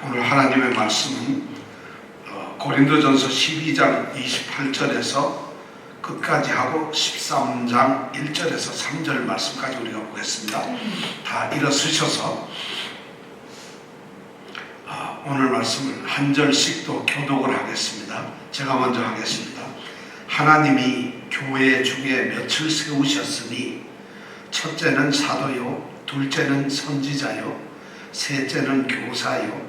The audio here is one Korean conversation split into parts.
오늘 하나님의 말씀은 고린도전서 12장 28절에서 끝까지 하고 13장 1절에서 3절 말씀까지 우리가 보겠습니다. 다 일어서셔서 오늘 말씀을 한 절씩 또 교독을 하겠습니다. 제가 먼저 하겠습니다. 하나님이 교회 중에 몇을 세우셨으니 첫째는 사도요, 둘째는 선지자요, 셋째는 교사요,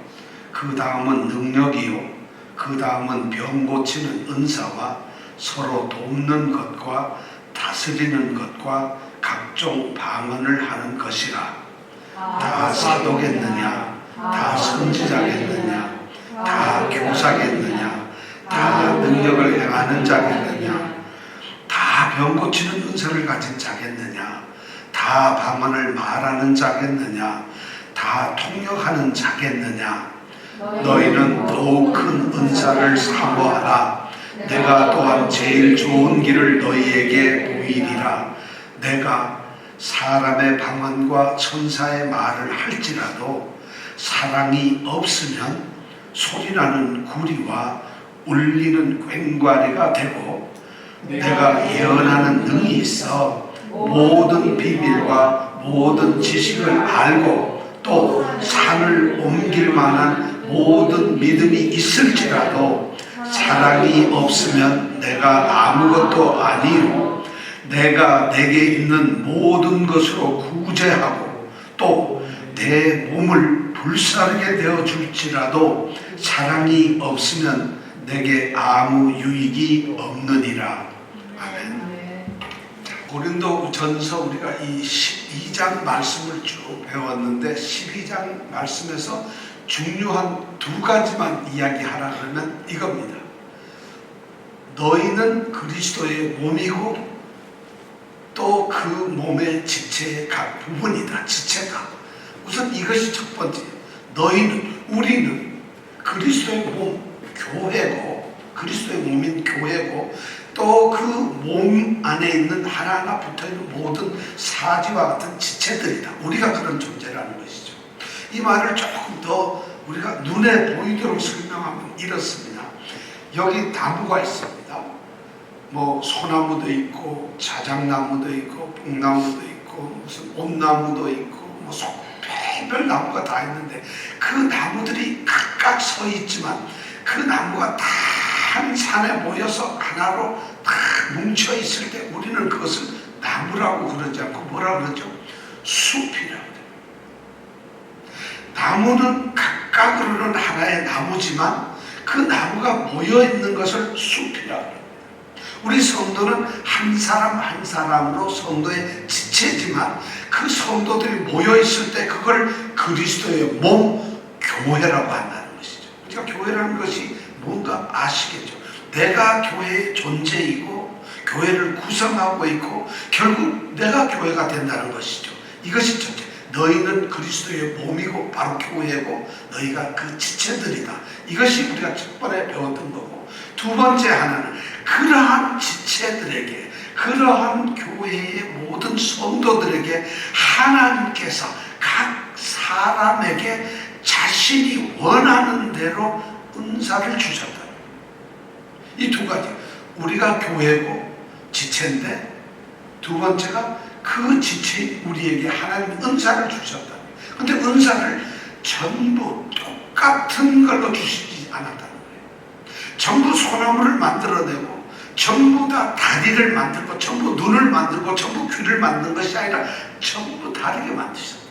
그 다음은 능력이요, 그 다음은 병 고치는 은사와 서로 돕는 것과 다스리는 것과 각종 방언을 하는 것이라. 다 사도겠느냐, 다 선지자겠느냐, 다 교사겠느냐, 다 능력을 행하는 자겠느냐, 다 병 고치는 은사를 가진 자겠느냐, 다 방언을 말하는 자겠느냐, 다 통역하는 자겠느냐. 너희는 더욱 큰 은사를 사모하라. 내가 또한 제일 좋은 길을 너희에게 보이리라. 내가 사람의 방언과 천사의 말을 할지라도 사랑이 없으면 소리나는 구리와 울리는 꽹과리가 되고, 내가 예언하는 능이 있어 모든 비밀과 모든 지식을 알고 또 산을 옮길 만한 모든 믿음이 있을지라도 사랑이 없으면 내가 아무것도 아니요, 내가 내게 있는 모든 것으로 구제하고 또 내 몸을 불사르게 되어 줄지라도 사랑이 없으면 내게 아무 유익이 없느니라. 아멘. 고린도전서 우리가 이 12장 말씀을 쭉 배웠는데 12장 말씀에서 중요한 두 가지만 이야기하라 그러면 이겁니다. 너희는 그리스도의 몸이고 또 그 몸의 지체의 각 부분이다. 지체가. 우선 이것이 첫 번째. 너희는, 우리는 그리스도의 몸, 교회고, 그리스도의 몸인 교회고, 또 그 몸 안에 있는 하나하나 붙어있는 모든 사지와 같은 지체들이다. 우리가 그런 존재라는 것이죠. 이 말을 조금 더 우리가 눈에 보이도록 설명하면 이렇습니다. 여기 나무가 있습니다. 뭐 소나무도 있고 자작나무도 있고 뽕나무도 있고 무슨 온나무도 있고 뭐 별별 나무가 다 있는데 그 나무들이 각각 서 있지만 그 나무가 다 한 산에 모여서 하나로 다 뭉쳐 있을 때 우리는 그것을 나무라고 그러지 않고 뭐라 그러죠? 숲이라고 해요. 나무는 각각으로는 하나의 나무지만 그 나무가 모여 있는 것을 숲이라고 합니다. 우리 성도는 한 사람 한 사람으로 성도의 지체지만 그 성도들이 모여 있을 때 그걸 그리스도의 몸, 교회라고 한다는 것이죠. 우리가 교회라는 것이 뭔가 아시겠죠? 내가 교회의 존재이고 교회를 구성하고 있고 결국 내가 교회가 된다는 것이죠. 이것이 첫째. 너희는 그리스도의 몸이고 바로 교회고 너희가 그 지체들이다. 이것이 우리가 첫 번에 배웠던 거고, 두 번째 하나는 그러한 지체들에게, 그러한 교회의 모든 성도들에게 하나님께서 각 사람에게 자신이 원하는 대로 은사를 주셨다. 이 두 가지. 우리가 교회고 지체인데 두 번째가 그 지체인 우리에게 하나님 은사를 주셨다. 근데 은사를 전부 똑같은 걸로 주시지 않았다는 거예요. 전부 소나무를 만들어내고 전부 다 다리를 만들고 전부 눈을 만들고 전부 귀를 만든 것이 아니라 전부 다르게 만드셨다.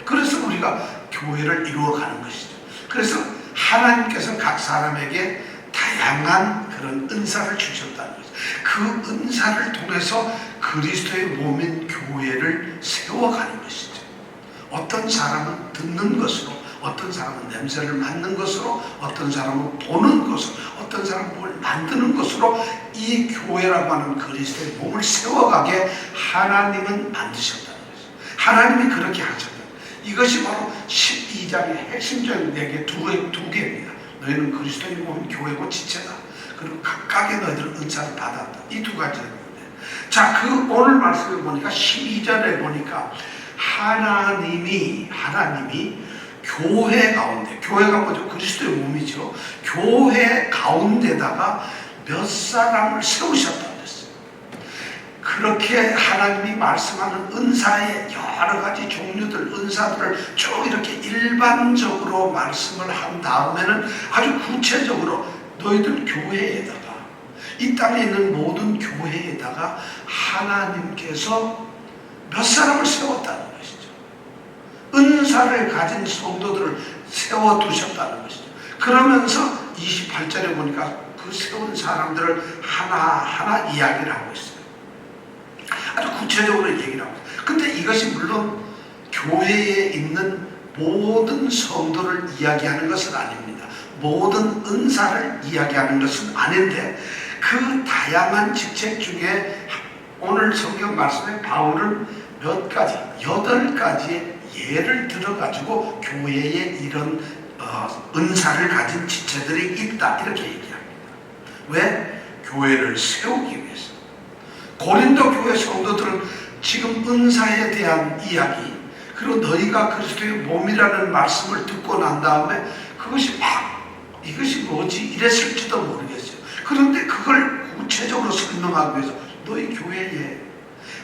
그래서 우리가 교회를 이루어가는 것이죠. 그래서 하나님께서 각 사람에게 다양한 그런 은사를 주셨다는 거죠. 그 은사를 통해서 그리스도의 몸인 교회를 세워가는 것이죠. 어떤 사람은 듣는 것으로, 어떤 사람은 냄새를 맡는 것으로, 어떤 사람은 보는 것으로, 어떤 사람은 뭘 만드는 것으로 이 교회라고 하는 그리스도의 몸을 세워가게 하나님은 만드셨다는 거죠. 하나님이 그렇게 하셨다. 이것이 바로 12장의 핵심적인 얘기 두 개입니다. 너희는 그리스도의 몸인 교회고 지체다. 그리고 각각의 너희들은 은사를 받았다. 이 두 가지입니다. 자, 그 오늘 말씀을 보니까 12절에 보니까 하나님이 교회 가운데, 교회가 뭐죠? 그리스도의 몸이죠. 교회 가운데다가 몇 사람을 세우셨다고 했어요. 그렇게 하나님이 말씀하는 은사의 여러 가지 종류들, 은사들을 쭉 이렇게 일반적으로 말씀을 한 다음에는 아주 구체적으로 너희들 교회에다가, 이 땅에 있는 모든 교회에다가 하나님께서 몇 사람을 세웠다는 것이죠. 은사를 가진 성도들을 세워두셨다는 것이죠. 그러면서 28절에 보니까 그 세운 사람들을 하나하나 이야기를 하고 있어요. 아주 구체적으로 얘기를 하고 있어요. 근데 이것이 물론 교회에 있는 모든 성도를 이야기하는 것은 아닙니다. 모든 은사를 이야기하는 것은 아닌데, 그 다양한 직책 중에 오늘 성경 말씀에 바울은 몇 가지, 8가지의 예를 들어가지고 교회에 이런 은사를 가진 지체들이 있다, 이렇게 얘기합니다. 왜? 교회를 세우기 위해서. 고린도 교회 성도들은 지금 은사에 대한 이야기, 그리고 너희가 그리스도의 몸이라는 말씀을 듣고 난 다음에 그것이 막 이것이 뭐지? 이랬을지도 모르겠어요. 그런데 그걸 구체적으로 설명하기 위해서 너희 교회에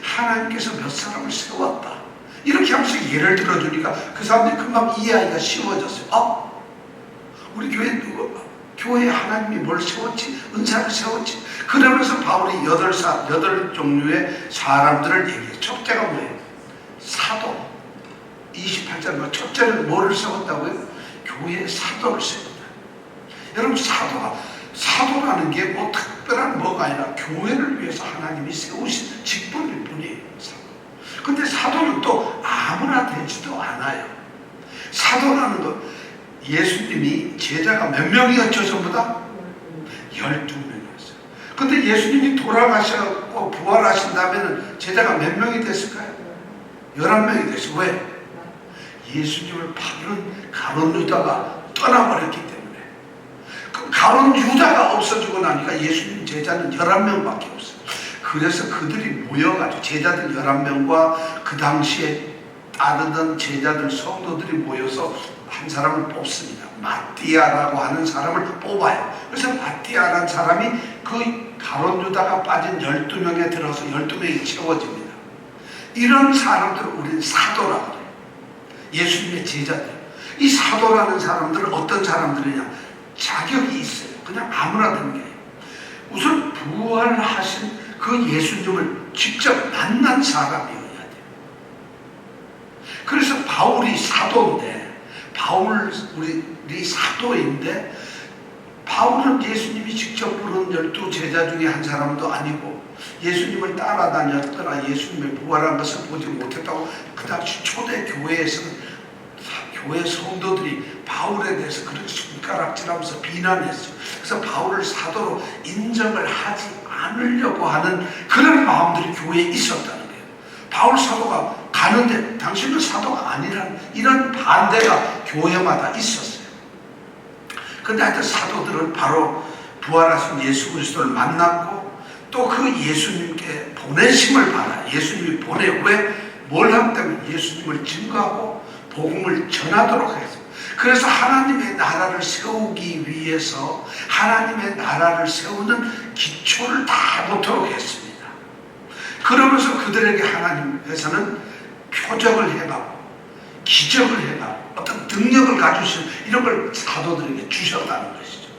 하나님께서 몇 사람을 세웠다, 이렇게 하면서 예를 들어주니까 그 사람들이 금방 이해하기가 쉬워졌어요. 우리 교회에 하나님이 뭘 세웠지? 은사를 세웠지? 그러면서 바울이 8 종류의 사람들을 얘기해요. 첫째가 뭐예요? 사도. 28절, 첫째는 뭐를 세웠다고요? 교회의 사도를 세웠다. 여러분, 사도라는 게 뭐 특별한 뭐가 아니라 교회를 위해서 하나님이 세우신 직분일 뿐이에요. 근데 사도는 또 아무나 되지도 않아요. 사도라는 거, 예수님이 제자가 몇 명이었죠? 전부 다? 12명이었어요. 근데 예수님이 돌아가셨고 부활하신 다음에는 제자가 몇 명이 됐을까요? 11명이 됐어요. 왜? 예수님을 파는 가룟 유다가 떠나버렸기 때문에. 그 가룟 유다가 없어지고 나니까 예수님 제자는 11명밖에 없어요. 그래서 그들이 모여가지고, 제자들 11명과 그 당시에 따르던 제자들, 성도들이 모여서 한 사람을 뽑습니다. 마띠아라고 하는 사람을 뽑아요. 그래서 마띠아라는 사람이 그 가룟 유다가 빠진 12명에 들어서 12명이 채워집니다. 이런 사람들을 우리는 사도라고 해요. 예수님의 제자들. 이 사도라는 사람들은 어떤 사람들이냐? 자격이 있어요. 그냥 아무나 되는 게 아니에요. 우선 부활하신 그 예수님을 직접 만난 사람이어야 돼요. 그래서 바울이 사도인데, 우리 사도인데, 바울은 예수님이 직접 부른 12 제자 중에 한 사람도 아니고, 예수님을 따라다녔거나 예수님의 부활한 것을 보지 못했다고 그 당시 초대 교회에서는, 교회 성도들이 바울에 대해서 그렇게 손가락질하면서 비난했어요. 그래서 바울을 사도로 인정을 하지 않으려고 하는 그런 마음들이 교회에 있었다는 거예요. 바울 사도가 가는데 당신은 사도가 아니라는 이런 반대가 교회마다 있었어요. 근데 하여튼 사도들은 바로 부활하신 예수 그리스도를 만났고, 또 그 예수님께 보내심을 받아요. 예수님이 왜? 뭘 하기 때문에? 예수님을 증거하고 복음을 전하도록 했어요. 그래서 하나님의 나라를 세우기 위해서 하나님의 나라를 세우는 기초를 다 놓도록 했습니다. 그러면서 그들에게 하나님께서는 표적을 해가고 기적을 해가고 어떤 능력을 가주시는 이런 걸 사도들에게 주셨다는 것이죠.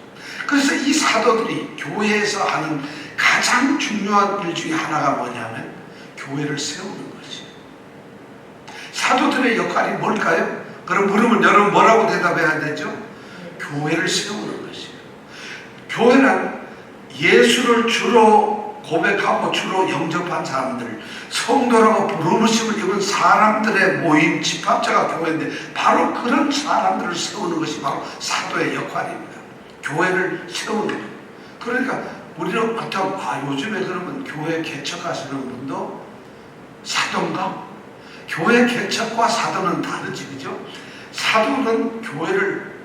그래서 이 사도들이 교회에서 하는 가장 중요한 일 중에 하나가 뭐냐면 교회를 세우는 것이에요. 사도들의 역할이 뭘까요? 그럼 물으면 여러분 뭐라고 대답해야 되죠? 교회를 세우는 것이에요. 교회는 예수를 주로 고백하고 주로 영접한 사람들, 성도라고 부르심을 입은 사람들의 모임, 집합자가 교회인데, 바로 그런 사람들을 세우는 것이 바로 사도의 역할입니다. 교회를 세우는 거예요. 그러니까 우리는 요즘에 그러면 교회 개척하시는 분도 사도인가? 교회 개척과 사도는 다르지, 그죠? 사도는 교회를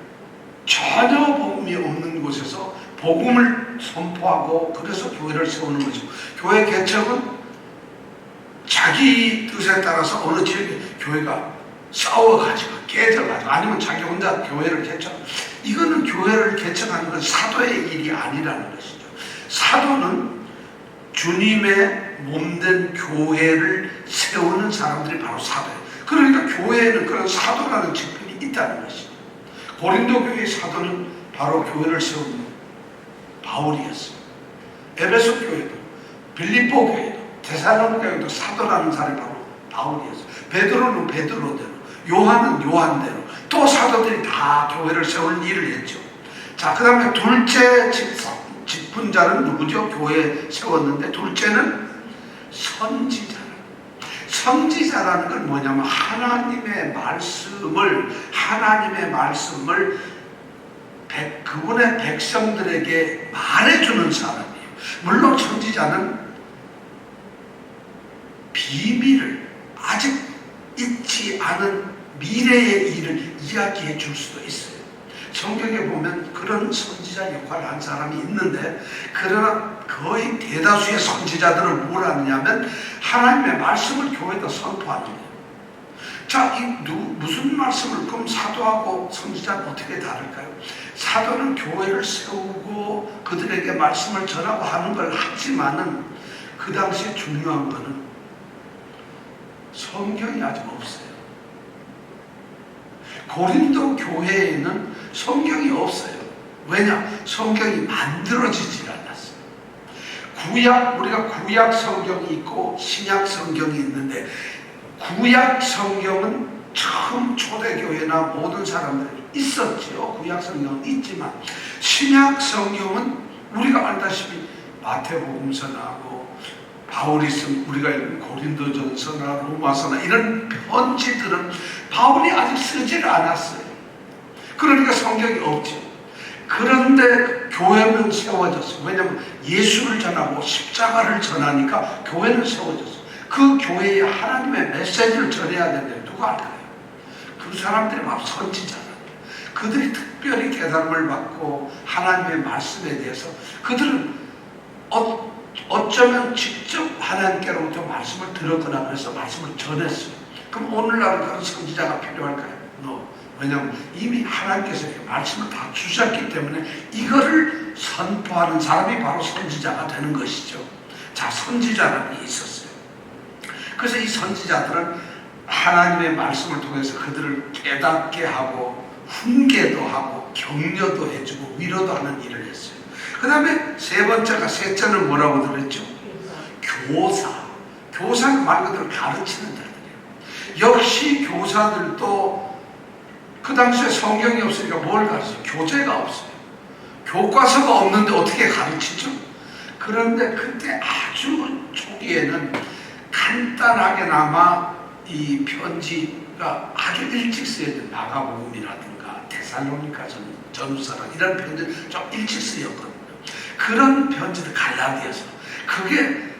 전혀 복음이 없는 곳에서 복음을 선포하고 그래서 교회를 세우는 거죠. 교회 개척은 자기 뜻에 따라서 어느 지역에 교회가 싸워가지고 깨져가지고 아니면 자기 혼자 교회를 개척. 이거는 교회를 개척하는 건 사도의 일이 아니라는 것이죠. 사도는 주님의 몸된 교회를 세우는 사람들이 바로 사도예요. 그러니까 교회에는 그런 사도라는 직분이 있다는 것이죠. 고린도 교회의 사도는 바로 교회를 세운 바울이었어요. 에베소 교회도, 빌립보 교회도, 데살로니가 교회도 사도라는 사람이 바로 바울이었어요. 베드로는 베드로대로, 요한은 요한대로, 또 사도들이 다 교회를 세우는 일을 했죠. 자, 그 다음에 둘째 직분자는 누구죠? 교회 세웠는데 둘째는 선지자라. 선지자라는 건 뭐냐면 하나님의 말씀을 그분의 백성들에게 말해주는 사람이에요. 물론 선지자는 비밀을 아직 있지 않은 미래의 일을 이야기해 줄 수도 있어요. 성경에 보면 그런 선지자 역할을 한 사람이 있는데, 그러나 거의 대다수의 선지자들은 뭘 하느냐면 하나님의 말씀을 교회에다 선포하는 거예요. 자, 무슨 말씀을, 그럼 사도하고 선지자는 어떻게 다를까요? 사도는 교회를 세우고 그들에게 말씀을 전하고 하는 걸 하지만은 그 당시에 중요한 거는 성경이 아직 없어요. 고린도 교회에는 성경이 없어요. 왜냐? 성경이 만들어지질 않았어요. 우리가 구약 성경이 있고 신약 성경이 있는데, 구약 성경은 처음 초대교회나 모든 사람들이 있었지요. 구약 성경은 있지만 신약 성경은 우리가 알다시피 마태복음서나 바울이 쓴 우리가 읽은 고린도전서나 로마서나 이런 편지들은 바울이 아직 쓰지를 않았어요. 그러니까 성경이 없죠. 그런데 교회는 세워졌어요. 왜냐하면 예수를 전하고 십자가를 전하니까 교회는 세워졌어요. 그 교회에 하나님의 메시지를 전해야 되는데 누가 할까요? 그 사람들이 막 선지자는 그들이 특별히 깨달음을 받고 하나님의 말씀에 대해서 그들은 어쩌면 직접 하나님께로부터 말씀을 들었거나 그래서 말씀을 전했어요. 그럼 오늘날은 그런 선지자가 필요할까요? 왜냐하면 이미 하나님께서 말씀을 다 주셨기 때문에 이거를 선포하는 사람이 바로 선지자가 되는 것이죠. 자, 선지자라는 게 있었어요. 그래서 이 선지자들은 하나님의 말씀을 통해서 그들을 깨닫게 하고 훈계도 하고 격려도 해주고 위로도 하는 일을 했어요. 그 다음에 셋째는 뭐라고 들었죠? 교사. 교사는 말 그대로 가르치는 자들이에요. 역시 교사들도 그 당시에 성경이 없으니까 뭘 가르쳐요? 교재가 없어요. 교과서가 없는데 어떻게 가르치죠? 그런데 그때 아주 초기에는 간단하게나마 이 편지가 아주 일찍 쓰여야 돼요. 마가복음이라든가 데살로니가 전서라 이런 편지는 좀 일찍 쓰였거든요. 그런 편지들 갈라디아서 그게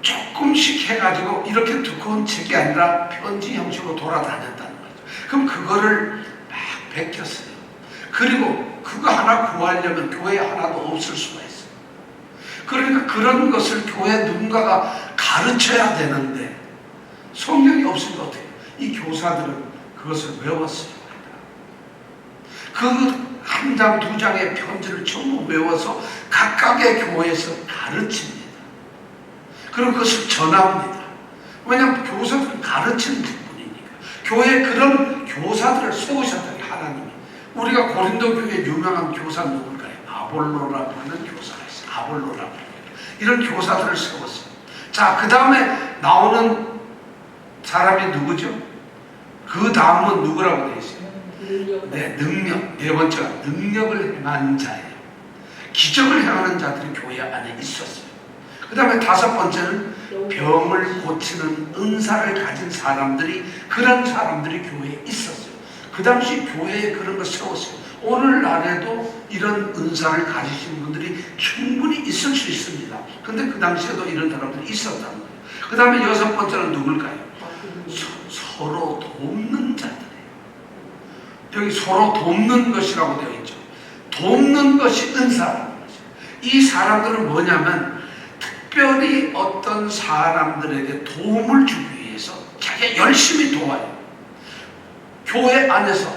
조금씩 해가지고 이렇게 두꺼운 책이 아니라 편지 형식으로 돌아다녔다는 거죠. 그럼 그거를 막 베꼈어요. 그리고 그거 하나 구하려면 교회에 하나도 없을 수가 있어요. 그러니까 그런 것을 교회 누군가가 가르쳐야 되는데 성경이 없으니까 어떻게 해요? 이 교사들은 그것을 외웠어요. 그 한 장, 두 장의 편지를 전부 외워서 각각의 교회에서 가르칩니다. 그리고 그것을 전합니다. 왜냐하면 교사들은 가르치는 직분이니까. 교회에 그런 교사들을 세우셨다니 하나님이. 우리가 고린도 교회 유명한 교사 누굴까요? 아볼로라고 하는 교사가 있어요. 아볼로라고. 이런 교사들을 세웠어요. 자, 그 다음에 나오는 사람이 누구죠? 그 다음은 누구라고 되어 있어요? 네, 능력. 네 번째가 능력을 행하는 자예요. 기적을 행하는 자들이 교회 안에 있었어요. 그 다음에 다섯 번째는 병을 고치는 은사를 가진 사람들이, 그런 사람들이 교회에 있었어요. 그 당시 교회에 그런 걸 세웠어요. 오늘날에도 이런 은사를 가지신 분들이 충분히 있을 수 있습니다. 근데 그 당시에도 이런 사람들이 있었다는 거예요. 그 다음에 여섯 번째는 누굴까요? 서로 돕는 자들이에요. 여기 서로 돕는 것이라고 되어 있죠. 돕는 것이 은사라는 거죠. 이 사람들은 뭐냐면 특별히 어떤 사람들에게 도움을 주기 위해서 자기가 열심히 도와요. 교회 안에서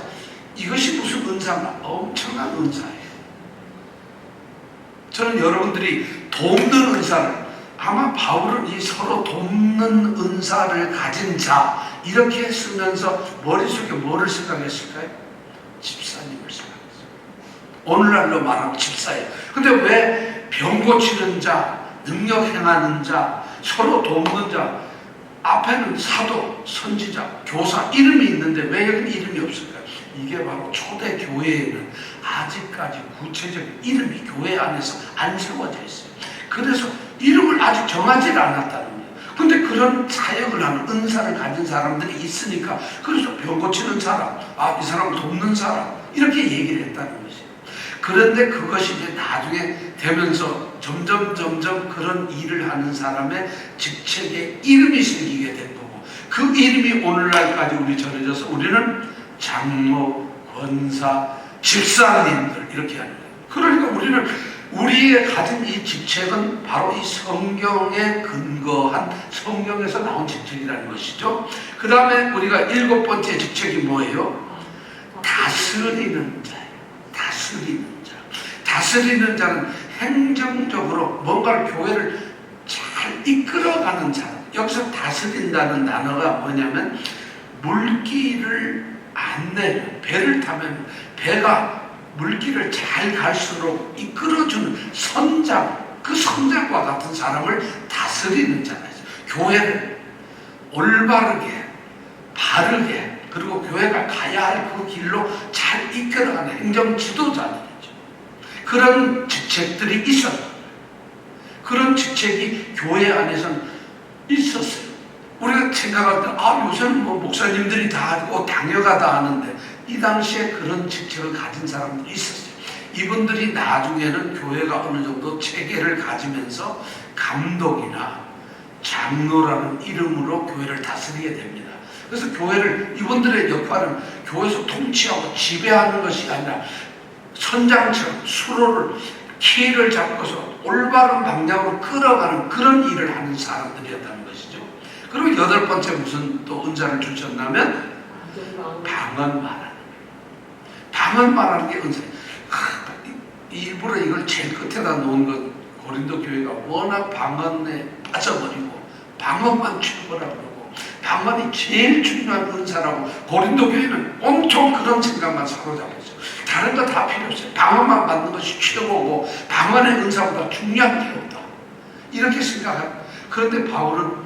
이것이 무슨 은사인가? 엄청난 은사예요. 저는 여러분들이 돕는 은사를, 아마 바울은 이 서로 돕는 은사를 가진 자 이렇게 쓰면서 머릿속에 뭐를 생각했을까요? 집사님을 생각했어요. 오늘날로 말하면 집사예요. 근데 왜 병 고치는 자, 능력 행하는 자, 서로 돕는 자, 앞에는 사도, 선지자, 교사 이름이 있는데 왜 여기 이름이 없을까요? 이게 바로 초대 교회에는 아직까지 구체적인 이름이 교회 안에서 안 세워져 있어요. 그래서 이름을 아직 정하지 않았다는 거예요. 근데 그런 사역을 하는 은사를 가진 사람들이 있으니까, 그래서 병 고치는 사람, 이 사람을 돕는 사람 이렇게 얘기를 했다는 것이에요. 그런데 그것이 이제 나중에 되면서 점점 그런 일을 하는 사람의 직책에 이름이 생기게 된 거고, 그 이름이 오늘날까지 우리 전해져서 우리는 장로, 권사, 집사님들 이렇게 하는 거예요. 그러니까 우리는 우리의 가진 이 직책은 바로 이 성경에 근거한, 성경에서 나온 직책이라는 것이죠. 그 다음에 우리가 7번째 직책이 뭐예요? 다스리는 자예요. 다스리는 자. 다스리는 자는 행정적으로 뭔가를, 교회를 잘 이끌어가는 자. 여기서 다스린다는 단어가 뭐냐면, 물길을 안내는, 배를 타면 배가 물길을 잘 갈수록 이끌어주는 선장, 그 선장과 같은 사람을 다스리는 자가 있어요. 교회를 올바르게, 바르게, 그리고 교회가 가야 할 그 길로 잘 이끌어가는 행정 지도자들이죠. 그런 직책들이 있었어요. 그런 직책이 교회 안에서는 있었어요. 우리가 생각할 때, 요새는 뭐 목사님들이 다 하고 당연하다 하는데, 이 당시에 그런 직책을 가진 사람들이 있었어요. 이분들이 나중에는 교회가 어느 정도 체계를 가지면서 감독이나 장로라는 이름으로 교회를 다스리게 됩니다. 그래서 교회를, 이분들의 역할은 교회에서 통치하고 지배하는 것이 아니라 선장처럼 수로를, 키를 잡고서 올바른 방향으로 끌어가는 그런 일을 하는 사람들이었다는 것이죠. 그리고 8번째 무슨 또 은사를 주셨냐면 방언 말하는. 방언 말하는 게 은사예요. 일부러 이걸 제일 끝에다 놓은 것, 고린도 교회가 워낙 방언에 빠져버리고 방언만 최고라고 그러고 방언이 제일 중요한 은사라고, 고린도 교회는 온통 그런 생각만 사로잡고 있어요. 다른 거 다 필요 없어요. 방언만 받는 것이 최고고 방언의 은사보다 중요한 게 없다, 이렇게 생각합니다. 그런데 바울은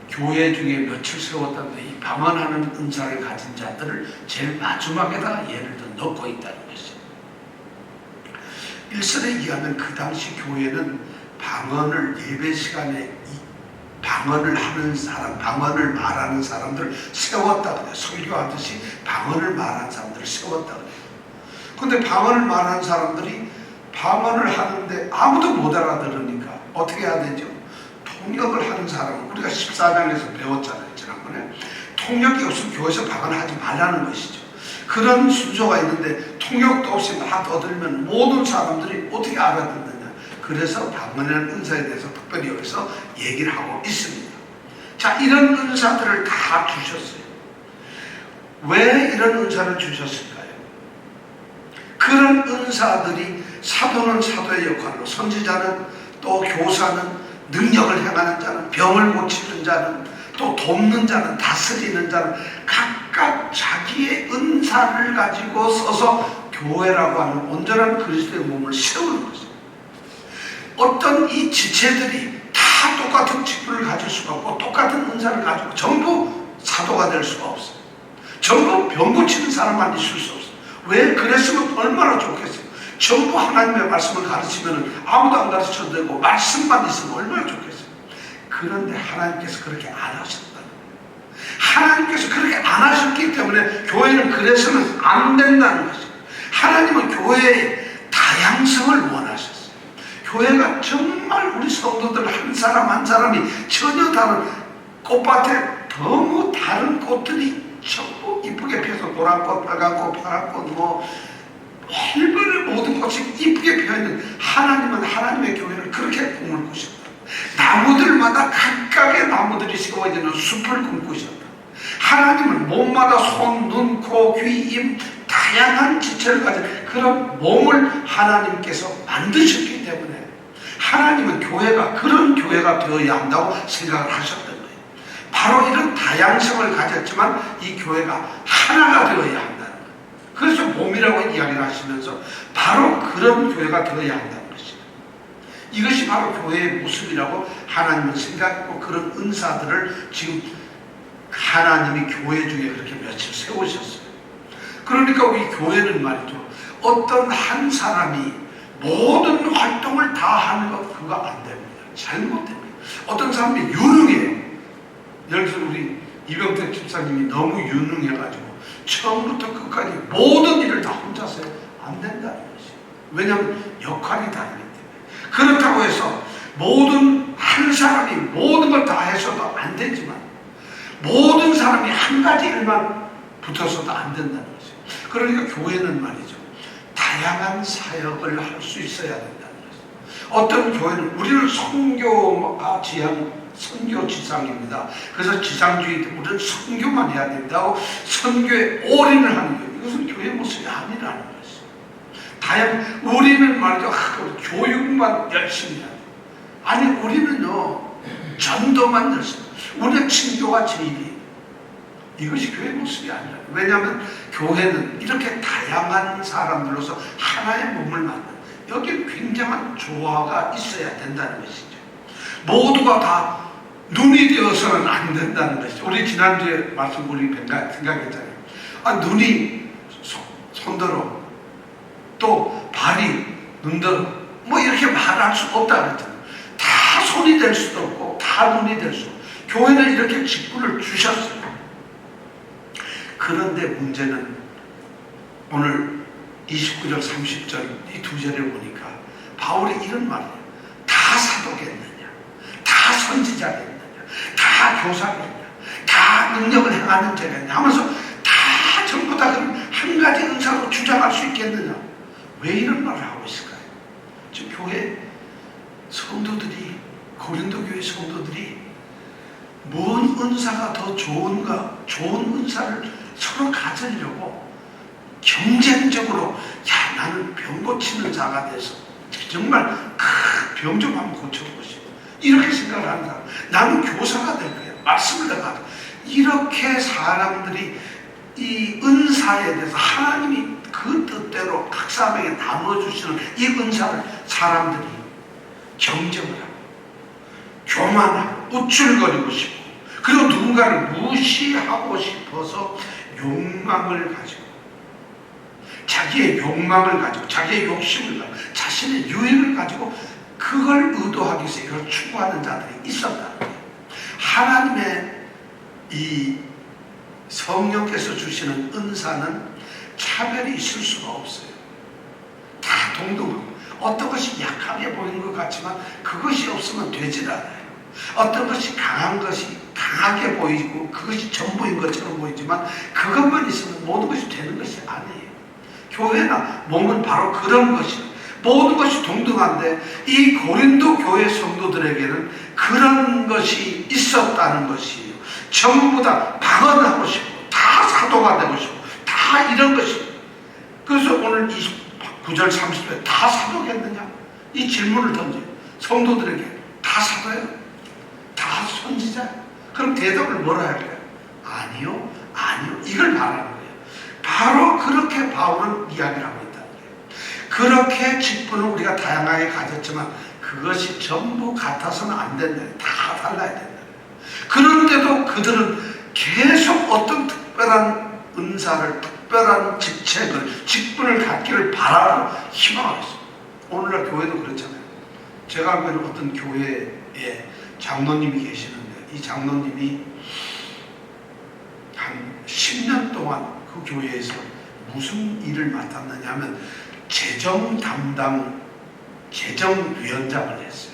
교회 중에 며칠 세웠다는데 이 방언하는 은사를 가진 자들을 제일 마지막에다 예를 들어 넣고 있다는 것이죠. 일설에 의하면 그 당시 교회는 방언을, 예배 시간에 방언을 하는 사람, 방언을 말하는 사람들을 세웠다 그래요. 설교하듯이 방언을 말하는 사람들을 세웠다 그래요. 근데 방언을 말하는 사람들이 방언을 하는데 아무도 못 알아들으니까 어떻게 해야 되죠? 통역을 하는 사람은, 우리가 14장에서 배웠잖아요, 지난번에. 통역이 없으면 교회에서 방언하지 말라는 것이죠. 그런 순서가 있는데 통역도 없이 막 떠들면 모든 사람들이 어떻게 알아듣느냐. 그래서 방언이라는 은사에 대해서 특별히 여기서 얘기를 하고 있습니다. 자, 이런 은사들을 다 주셨어요. 왜 이런 은사를 주셨을까요? 그런 은사들이, 사도는 사도의 역할로, 선지자는, 또 교사는, 능력을 행하는 자는, 병을 고치는 자는, 또 돕는 자는, 다스리는 자는 각각 자기의 은사를 가지고 써서 교회라고 하는 온전한 그리스도의 몸을 세우는 것입니다. 어떤 이 지체들이 다 똑같은 직분을 가질 수가 없고 똑같은 은사를 가지고 전부 사도가 될 수가 없어요. 전부 병 고치는 사람만 있을 수 없어요. 왜? 그랬으면 얼마나 좋겠어요. 전부 하나님의 말씀을 가르치면 아무도 안 가르쳐도 되고 말씀만 있으면 얼마나 좋겠어요. 그런데 하나님께서 그렇게 안 하셨다는 거예요. 하나님께서 그렇게 안 하셨기 때문에 교회는 그래서는 안 된다는 것이에요. 하나님은 교회의 다양성을 원하셨어요. 교회가 정말 우리 성도들 한 사람 한 사람이 전혀 다른, 꽃밭에 너무 다른 꽃들이 전부 이쁘게 펴서, 노란꽃, 빨간꽃, 파란꽃, 일본의 모든 꽃이 이쁘게 펴있는, 하나님은 하나님의 교회를 그렇게 꿈을 꾸셨다. 나무들마다 각각의 나무들이 세워지는 숲을 꿈꾸셨다. 하나님은 몸마다 손, 눈, 코, 귀, 입 다양한 지체를 가진 그런 몸을 하나님께서 만드셨기 때문에 하나님은 교회가 그런 교회가 되어야 한다고 생각을 하셨던 거예요. 바로 이런 다양성을 가졌지만 이 교회가 하나가 되어야 한다는 거예요. 그래서 몸이라고 이야기를 하시면서 바로 그런 교회가 되어야 한다는 것이죠. 이것이 바로 교회의 모습이라고 하나님은 생각했고 그런 은사들을 지금 하나님이 교회 중에 그렇게 며칠 세우셨어요. 그러니까 우리 교회는 말이죠, 어떤 한 사람이 모든 활동을 다 하는 것 그거 안 됩니다. 잘못됩니다. 어떤 사람이 유능해요. 예를 들어서 우리 이병택 집사님이 너무 유능해가지고 처음부터 끝까지 모든 일을 다 혼자서 안 된다는 것이에요. 왜냐하면 역할이 다르기 때문에. 그렇다고 해서 모든 한 사람이 모든 걸 다 해서도 안 되지만 모든 사람이 한 가지 일만 붙어서도 안 된다는 것이에요. 그러니까 교회는 말이죠, 다양한 사역을 할 수 있어야 된다는 것이에요. 어떤 교회는 우리는 선교가 선교 지상입니다. 그래서 지상주의 우리는 선교만 해야 된다고 선교에 올인을 하는 거예요. 이것은 교회 모습이 아니라는 것이에요. 우리는 말이죠, 교육만 열심히 해야 돼요. 아니 우리는요 전도만 열심히, 우리는 친교가 제일이에요. 이것이 교회 모습이 아니라. 왜냐하면 교회는 이렇게 다양한 사람들로서 하나의 몸을 만든, 여기 굉장한 조화가 있어야 된다는 것이죠. 모두가 다 눈이 되어서는 안 된다는 것이죠. 우리 지난주에 말씀 우리 생각했잖아요. 눈이 손들어, 또 발이 눈들어, 뭐 이렇게 말할 수 없다 그랬잖아요. 다 손이 될 수도 없고 다 눈이 될 수 없고, 교회는 이렇게 직분을 주셨어요. 그런데 문제는 오늘 29절 30절 이 두 절을 보니까 바울이 이런 말이에요. 다 사도겠느냐, 다 선지자겠느냐, 다 교사겠느냐, 다 능력을 행하는 자겠느냐 하면서 다 전부 다 한 가지 은사로 주장할 수 있겠느냐. 왜 이런 말을 하고 있을까요? 지금 교회 성도들이, 고린도 교회 성도들이 뭔 은사가 더 좋은가, 좋은 은사를 서로 가지려고 경쟁적으로, 야 나는 병 고치는 자가 돼서 정말 병 좀 한번 고쳐보고 싶어, 이렇게 생각을 하는 사람, 나는 교사가 될 거야, 말씀을 내가 이렇게 사람들이 이 은사에 대해서 하나님이 그 뜻대로 각 사람에게 나눠주시는 이 은사를 사람들이 경쟁을 하고 교만하고 우쭐거리고 싶고, 그리고 누군가를 무시하고 싶어서 욕망을 가지고, 자기의 욕망을 가지고, 자기의 욕심을 가지고, 자신의 유익을 가지고 그걸 의도하기 위해서 이걸 추구하는 자들이 있었다는 거예요. 하나님의 이 성령께서 주시는 은사는 차별이 있을 수가 없어요. 다 동등하고, 어떤 것이 약하게 보이는 것 같지만 그것이 없으면 되질 않아요. 어떤 것이 강한 것이 강하게 보이고 그것이 전부인 것처럼 보이지만 그것만 있으면 모든 것이 되는 것이 아니에요. 교회나 몸은 바로 그런 것이에요. 모든 것이 동등한데 이 고린도 교회 성도들에게는 그런 것이 있었다는 것이에요. 전부 다 방언하고 싶고 다 사도가 되고 싶고 다 이런 것이에요. 그래서 오늘 29절 30절 다 사도겠느냐? 이 질문을 던져요. 성도들에게 다 사도예요? 다 선지자? 그럼 대답을 뭐라 할까요? 아니요, 아니요. 이걸 말하는 거예요. 바로 그렇게 바울은 이야기를 하고 있다는 거예요. 그렇게 직분을 우리가 다양하게 가졌지만 그것이 전부 같아서는 안 된다. 다 달라야 된다. 그런데도 그들은 계속 어떤 특별한 은사를, 특별한 직책을, 직분을 갖기를 바라고 희망을 했어요. 오늘날 교회도 그렇잖아요. 제가 알기로는 어떤 교회에 장로님이 계시는데 이 장로님이 한 10년 동안 그 교회에서 무슨 일을 맡았느냐 하면 재정 담당 재정위원장을 했어요.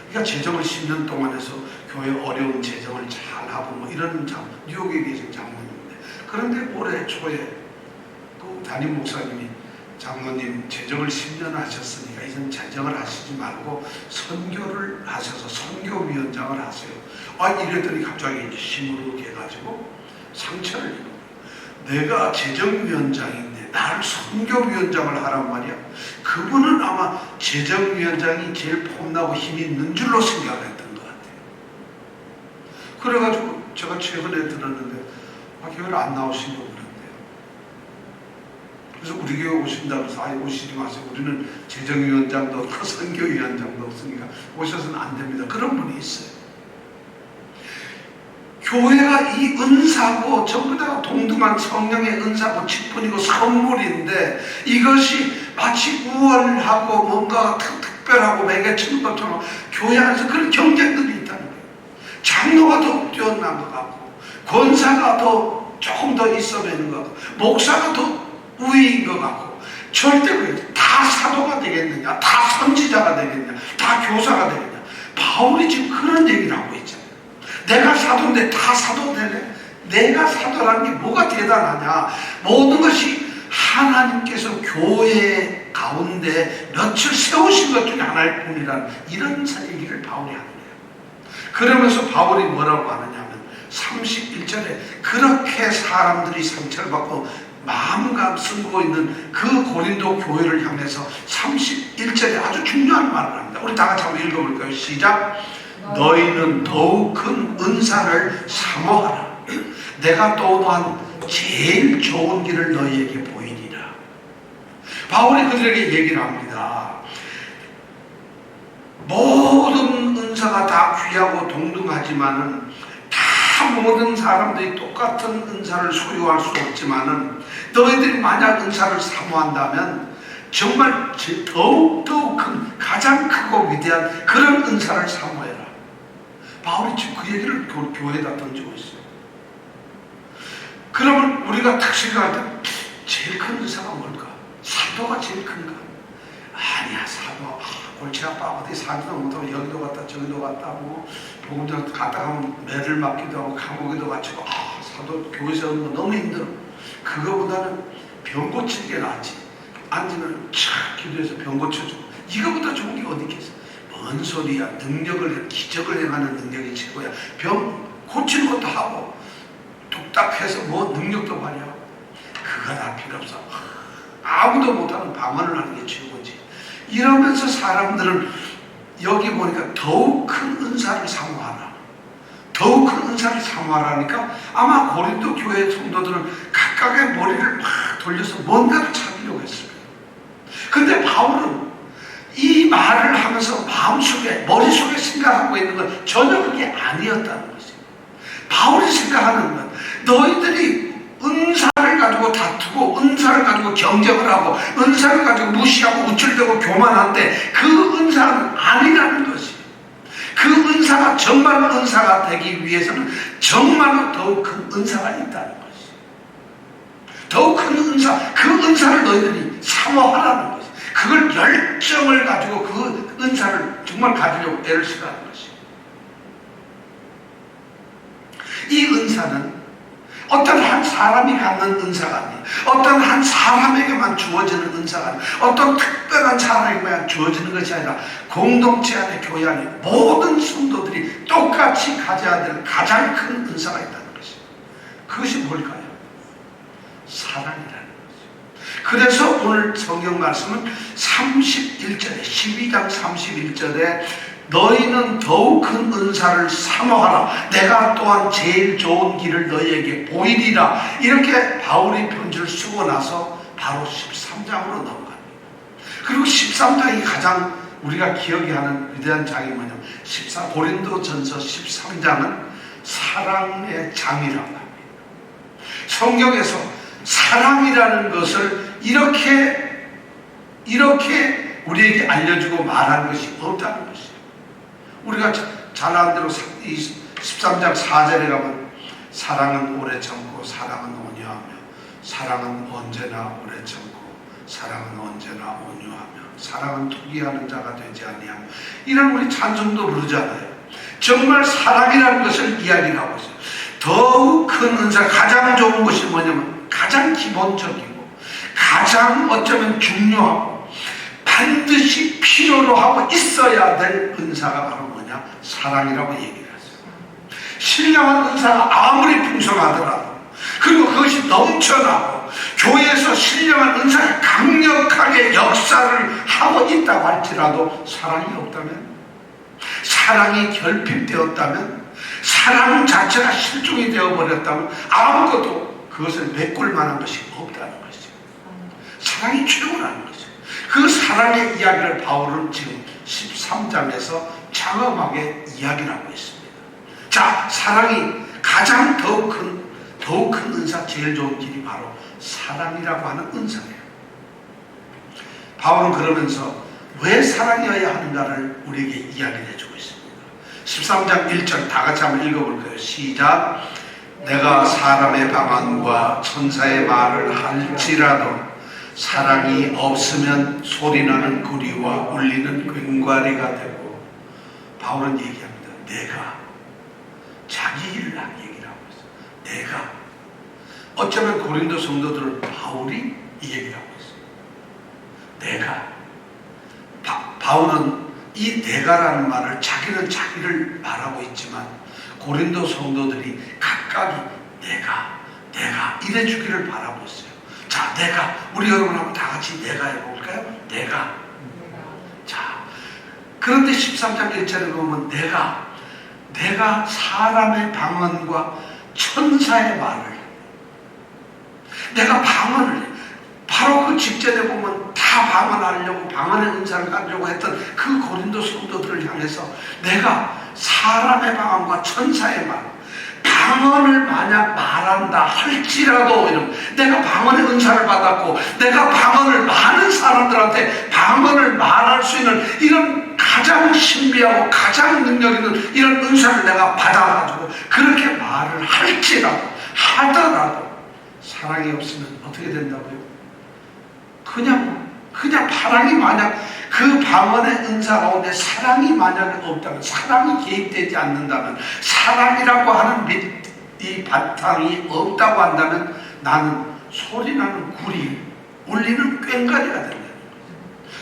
그러니까 재정을 10년 동안 해서 교회 어려운 재정을 잘하고 뭐 이런 뉴욕에 계신 장로님인데, 그런데 올해 초에 그 담임 목사님이 장로님 재정을 10년 하셨으니까 이젠 재정을 하시지 말고 선교를 하셔서 선교위원장을 하세요. 이랬더니 갑자기 이제 시무룩 해가지고 상처를 입어. 내가 재정위원장인데 나를 선교위원장을 하란 말이야. 그분은 아마 재정위원장이 제일 폼나고 힘이 있는 줄로 생각을 했던 것 같아요. 그래가지고 제가 최근에 들었는데 교회를 안 나오시려고 그러는데요. 그래서 우리 교회 오신다고 해서 아예 오시지 마세요. 우리는 재정위원장도 없고 선교위원장도 없으니까 오셔서는 안 됩니다. 그런 분이 있어요. 교회가 이 은사고 전부 다 동등한 성령의 은사고 직분이고 선물인데 이것이 마치 우월하고 뭔가 특별하고 매개치는 것처럼 교회 안에서 그런 경쟁들이 있다는 거예요. 장로가 더 뛰어난 것 같고 권사가 더 조금 더 있어 보이는 것 같고 목사가 더 우위인 것 같고 절대 그래요. 다 사도가 되겠느냐, 다 선지자가 되겠냐, 다 교사가 되겠냐. 바울이 지금 그런 얘기를 하고 있잖아요. 내가 사도인데 다 사도 되네? 내가 사도라는 게 뭐가 대단하냐. 모든 것이 하나님께서 교회 가운데 볕을 세우신 것 중에 하나일 뿐이라는 이런 얘기를 바울이 하는 거예요. 그러면서 바울이 뭐라고 하느냐면 31절에 그렇게 사람들이 상처를 받고 마음감 쓰고 있는 그 고린도 교회를 향해서 31절에 아주 중요한 말을 합니다. 우리 다 같이 한번 읽어볼까요? 시작. 너희는 더욱 큰 은사를 사모하라. 내가 또한 제일 좋은 길을 너희에게 보이리라. 바울이 그들에게 얘기를 합니다. 모든 은사가 다 귀하고 동등하지만은 다 모든 사람들이 똑같은 은사를 소유할 수 없지만은 너희들이 만약 은사를 사모한다면 정말 더욱 큰 가장 크고 위대한 그런 은사를 사모해라. 바울이 지금 그 얘기를 교회에다 던지고 있어요. 그러면 우리가 딱 생각할 때 제일 큰 은사가 뭘까? 사도가 제일 큰가? 아니야, 사도 골치 아파 어디 사지도 못하고 여기도 갔다 저기도 갔다 뭐 복음장 갔다 가면 매를 맞기도 하고 감옥에도 갇히고 사도 교회 세우는 거 너무 힘들어. 그거보다는 병 고치는 게 낫지. 앉으면 착 기도해서 병 고쳐주고 이거보다 좋은 게 어디 있겠어. 뭔 소리야. 기적을 행하는 능력이 최고야. 병 고치는 것도 하고 뚝딱해서 뭐 능력도 발휘하고 그거 다 필요 없어. 아무도 못하는 방언을 하는 게 최고지. 이러면서 사람들은 여기 보니까 더욱 큰 은사를 사모하라. 더욱 큰 은사를 사모하라니까 아마 고린도 교회 성도들은 각각의 머리를 막 돌려서 뭔가를 찾으려고 했어요. 근데 바울은 이 말을 하면서 마음속에 머릿속에 생각하고 있는 건 전혀 그게 아니었다는 것이에요. 바울이 생각하는 건 너희들이 은사를 가지고 다투고 은사를 가지고 경쟁을 하고 은사를 가지고 무시하고 우쭐대고 교만한데 그 은사는 아니라는 것이. 그 은사가 정말 은사가 되기 위해서는 정말로 더욱 큰 은사가 있다는 것이. 더욱 큰 은사, 그 은사를 너희들이 사모하라는 것이. 그걸 열정을 가지고 그 은사를 정말 가지려고 애를 쓰라는 것이. 이 은사는 어떤 한 사람이 갖는 은사가 아니에요. 어떤 한 사람에게만 주어지는 은사가 아니에요. 어떤 특별한 사람에게만 주어지는 것이 아니라 공동체 안에 교회 안에 모든 성도들이 똑같이 가져야 될 가장 큰 은사가 있다는 것이에요. 그것이 뭘까요? 사랑이라는 거죠. 그래서 오늘 성경 말씀은 31절에 12장 31절에 너희는 더욱 큰 은사를 사모하라. 내가 또한 제일 좋은 길을 너희에게 보이리라. 이렇게 바울이 편지를 쓰고 나서 바로 13장으로 넘어갑니다. 그리고 13장이 가장 우리가 기억이 하는 위대한 장이 뭐냐면 고린도전서 13장은 사랑의 장이라고 합니다. 성경에서 사랑이라는 것을 이렇게 우리에게 알려주고 말하는 것이 없다는 것이에요. 우리가 잘 아는 대로 13장 4절에 가면 사랑은 오래 참고 사랑은 온유하며 사랑은 언제나 오래 참고 사랑은 언제나 온유하며 사랑은 투기하는 자가 되지 아니하며 이런 우리 찬송도 부르잖아요. 정말 사랑이라는 것을 이야기를 하고 있어요. 더욱 큰 은사, 가장 좋은 것이 뭐냐면 가장 기본적이고 가장 어쩌면 중요하고 반드시 필요로 하고 있어야 될 은사가 바로 뭐냐? 사랑이라고 얘기를 했어요. 신령한 은사가 아무리 풍성하더라도 그리고 그것이 넘쳐나고 교회에서 신령한 은사가 강력하게 역사를 하고 있다고 할지라도 사랑이 없다면, 사랑이 결핍되었다면, 사랑 자체가 실종이 되어버렸다면 아무것도 그것을 메꿀 만한 것이 없다는 것이죠. 사랑이 최고라는 거죠. 그 사랑의 이야기를 바울은 지금 13장에서 장엄하게 이야기를 하고 있습니다. 자, 사랑이 가장 더욱 큰 은사, 제일 좋은 길이 바로 사랑이라고 하는 은사예요. 바울은 그러면서 왜 사랑이어야 하는가를 우리에게 이야기를 해주고 있습니다. 13장 1절 다 같이 한번 읽어볼까요? 시작. 내가 사람의 방언과 천사의 말을 할지라도 사랑이 없으면 소리나는 구리와 울리는 꽹과리가 되고. 바울은 얘기합니다. 내가, 자기 일을 한 얘기를 하고 있어요. 내가. 어쩌면 고린도 성도들은 바울이 이 얘기를 하고 있어요. 내가. 바울은 이 내가라는 말을 자기는 자기를 말하고 있지만 고린도 성도들이 각각이 내가 이래 주기를 바라고 있어요. 자, 내가, 우리 여러분 한번 다 같이 내가 해볼까요? 내가. 자, 그런데 13장 1절에 보면 내가 사람의 방언과 천사의 말을, 내가 방언을 해. 바로 그 직전에 보면 다 방언하려고, 방언의 은사를 가지려고 했던 그 고린도 성도들을 향해서 내가 사람의 방언과 천사의 말, 방언을 만약 말한다 할지라도, 이런, 내가 방언의 은사를 받았고 내가 방언을 많은 사람들한테 방언을 말할 수 있는 이런 가장 신비하고 가장 능력 있는 이런 은사를 내가 받아가지고 그렇게 말을 할지라도, 하더라도 사랑이 없으면 어떻게 된다고요? 그냥 사랑이 만약 그 방언의 은사 가운데 사랑이 만약에 없다면, 사랑이 개입되지 않는다면, 사랑이라고 하는 이 바탕이 없다고 한다면 나는 소리나는 구리, 울리는 꽹과리가 된다는 거예요.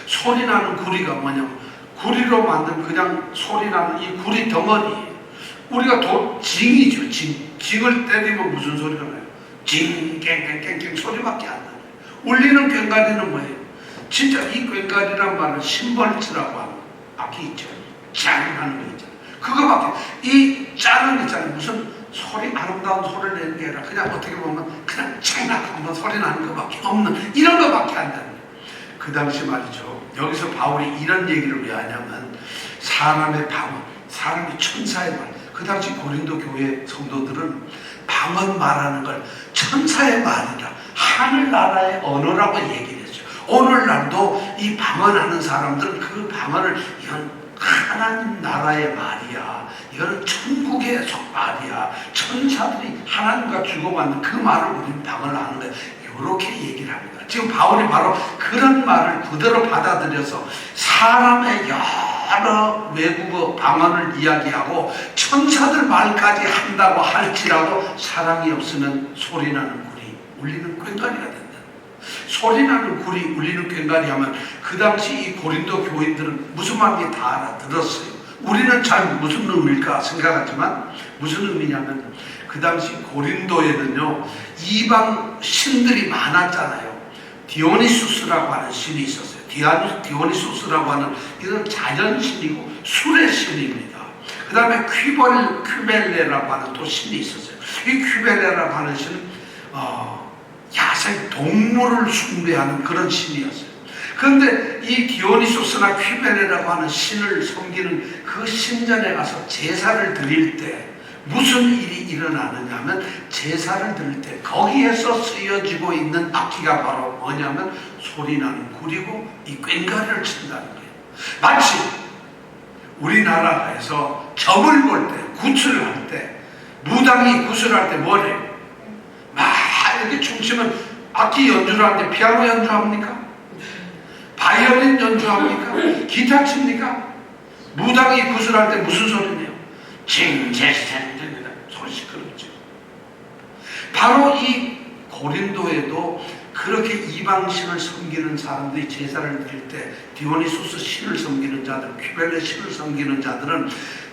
소리나는 구리가 뭐냐면 구리로 만든 그냥 소리나는 이 구리 덩어리, 우리가 징이죠. 징을 때리면 무슨 소리가 나요? 징, 깽깽깽깽 소리밖에 안 나요. 울리는 꽹과리는 뭐예요? 진짜 이 꽹과리란 말은 심벌치라고 하는 악기 있죠. 짠 하는 거 있잖아요. 그거밖에, 이 짠은 있잖아요. 무슨 소리, 아름다운 소리를 내는 게 아니라 그냥 어떻게 보면 그냥 쨍낙 소리 나는 것밖에 없는, 이런 것밖에 안 나는. 그 당시 말이죠. 여기서 바울이 이런 얘기를 왜 하냐면 사람의 방언, 사람이 천사의 말. 그 당시 고린도 교회 성도들은 방언 말하는 걸 천사의 말이라, 하늘나라의 언어라고 얘기를 했죠. 오늘날도 이 방언하는 사람들은 그 방언을, 이건 하나님 나라의 말이야, 이거는 천국의 말이야, 천사들이 하나님과 주고받는 그 말을 우리는 방언을 하는 거야, 이렇게 얘기를 합니다. 지금 바울이 바로 그런 말을 그대로 받아들여서 사람의 여러 외국어 방언을 이야기하고 천사들 말까지 한다고 할지라도 사랑이 없으면 소리나는 구리, 울리는 꽹과리가 된다. 소리나는 구리, 울리는 꽹과리 하면 그 당시 이 고린도 교인들은 무슨 말인지 다 알아들었어요. 우리는 잘 무슨 의미일까 생각하지만 무슨 의미냐면 그 당시 고린도에는요 이방 신들이 많았잖아요. 디오니수스라고 하는 신이 있었어요. 디오니수스라고 하는 이런 자연신이고 술의 신입니다. 그 다음에 퀴벨레라고 하는 또 신이 있었어요. 이 퀴벨레라고 하는 신은 야생 동물을 숭배하는 그런 신이었어요. 그런데 이 디오니소스나 퀴벨레라고 하는 신을 섬기는 그 신전에 가서 제사를 드릴 때 무슨 일이 일어나느냐 하면, 제사를 드릴 때 거기에서 쓰여지고 있는 악기가 바로 뭐냐면 소리나는 구리고 이 꽹과리를 친다는 거예요. 마치 우리나라에서 점을 볼 때, 구슬을 할 때, 무당이 구슬할 때 뭐래요? 막 이렇게 춤추면 악기 연주를 하는데 피아노 연주합니까? 바이올린 연주합니까? 기타 칩니까? 무당이 구슬할 때 무슨 소리네요? 징제스텐입니다. 소리 시끄럽죠. 바로 이 고린도에도 그렇게 이방신을 섬기는 사람들이 제사를 드릴 때 디오니소스 신을 섬기는 자들, 퀴벨레 신을 섬기는 자들은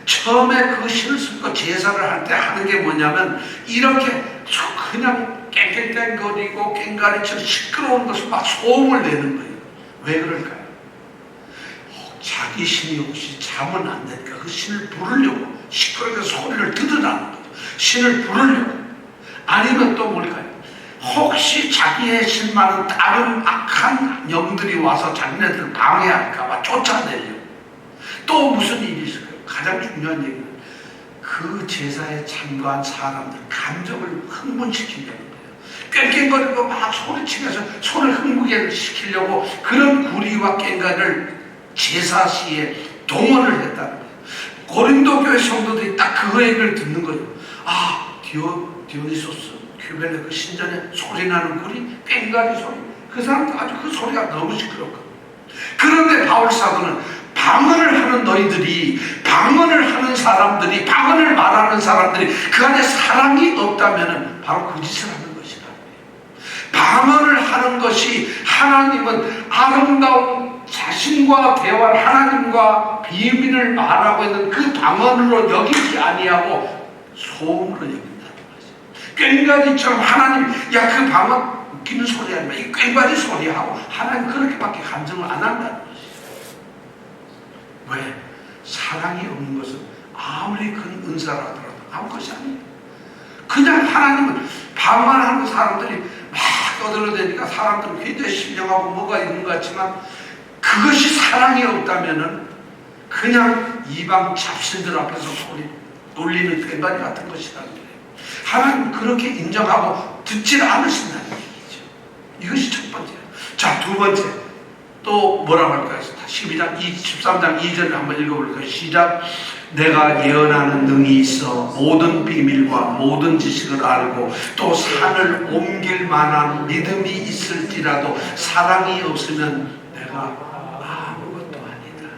처음에 그 신을 섬고 제사를 할 때 하는 게 뭐냐면 이렇게 그냥 깽깽깽거리고 깽가리처럼 시끄러운 것을 막 소음을 내는 거예요. 왜 그럴까요? 자기 신이 혹시 자면 안 되니까 그 신을 부르려고 시끄럽게 소리를 들으라는 거죠. 신을 부르려고. 아니면 또 뭘까요? 혹시 자기의 신만은 다른 악한 영들이 와서 자기네들 방해할까봐 쫓아내려고. 또 무슨 일이 있을까요? 가장 중요한 얘기는 그 제사에 참가한 사람들 감정을 흥분시키려는 거예요. 깽깽거리고 막 소리치면서 손을 흥분시키려고 그런 구리와 깽가를 제사 시에 동원을 했다는 거예요. 고린도 교회 성도들이 딱 그 얘기를 듣는 거예요. 아, 디오니소스 큐벨레 그 신전에 소리 나는 구리, 깽가리 소리, 그 사람들 아주 그 소리가 너무 시끄럽고. 그런데 바울 사도는 방언을 하는 너희들이, 방언을 하는 사람들이, 방언을 말하는 사람들이 그 안에 사랑이 없다면 바로 그 짓을 하는 것이다. 방언을 하는 것이 하나님은 아름다운 자신과 대화를, 하나님과 비밀을 말하고 있는 그 방언으로 여기지 아니하고 소음으로 여긴다는 것이죠. 꽹과리처럼 하나님, 야 그 방언 웃기는 소리 아니면 이 꽹과리 소리하고 하나님 그렇게밖에 감정을 안 한다는 것이죠. 왜? 사랑이 없는 것은 아무리 큰 은사라 하더라도 아무것이 아닙니다. 그냥 하나님은 방언하는 사람들이 막 떠들어대니까 사람들은 굉장히 신령하고 뭐가 있는 것 같지만 그것이 사랑이 없다면은 그냥 이방 잡신들 앞에서 소리 놀리는 꽹과리 같은 것이라는 거예요. 하나님 그렇게 인정하고 듣질 않으신다는 얘기죠. 이것이 첫 번째예요. 자, 두 번째 또 뭐라고 할까요? 13장 2절을 한번 읽어볼까요? 시작. 내가 예언하는 능이 있어 모든 비밀과 모든 지식을 알고 또 산을 옮길 만한 믿음이 있을지라도 사랑이 없으면 내가 아무것도 아니다.